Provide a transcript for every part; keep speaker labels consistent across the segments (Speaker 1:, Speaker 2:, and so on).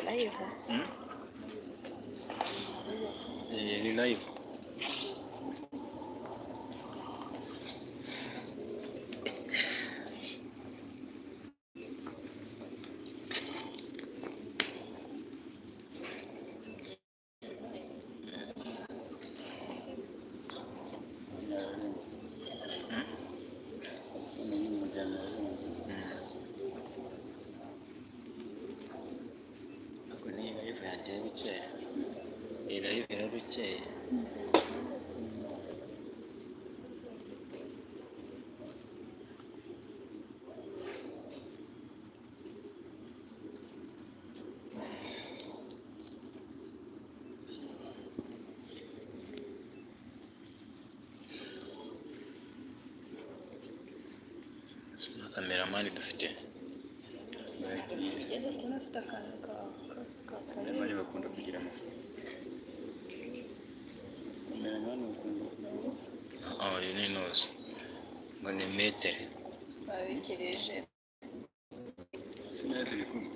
Speaker 1: live.
Speaker 2: Ni live. Ako ni live yanjye bikeye. Iyi live yarabikeye. Kameramani dufite
Speaker 1: Yeze kubona afite akantu
Speaker 2: kameramani bakunda kugira amafu. Kameramani bakunda uyu ni inoze ngo ni metere
Speaker 1: babikereje
Speaker 2: sinaturi kumwe.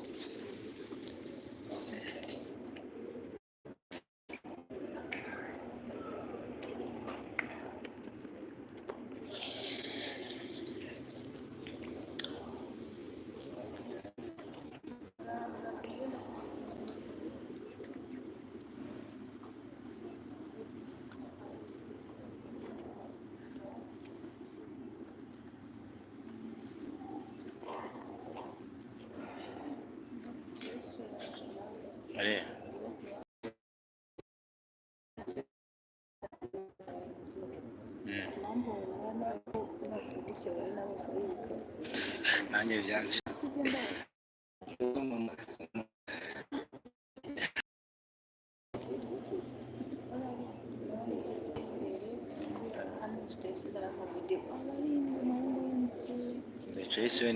Speaker 2: Are nanjye byanje The Trace we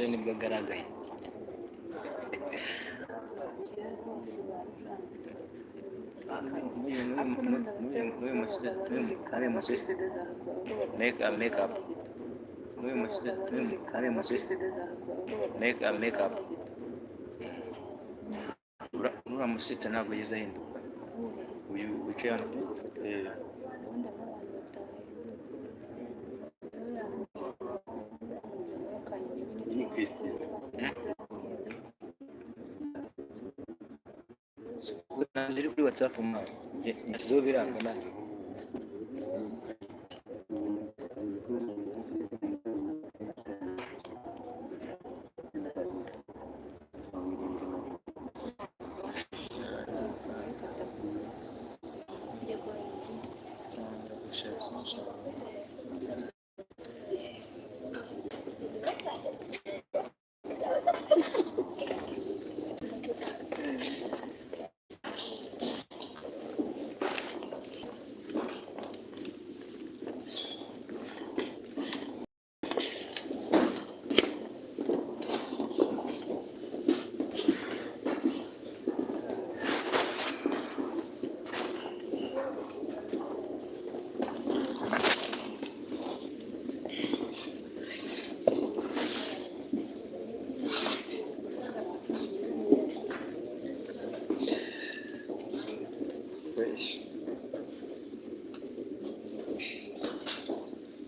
Speaker 2: nibwo agaragaye. Make up. Uriya musite ntabwo yigeze ahinduka. Uyu wicaye hano. Ni Christian. Nanjye kuri WhatsApp mwana. Nashyizeho biranga nanjye. Sure.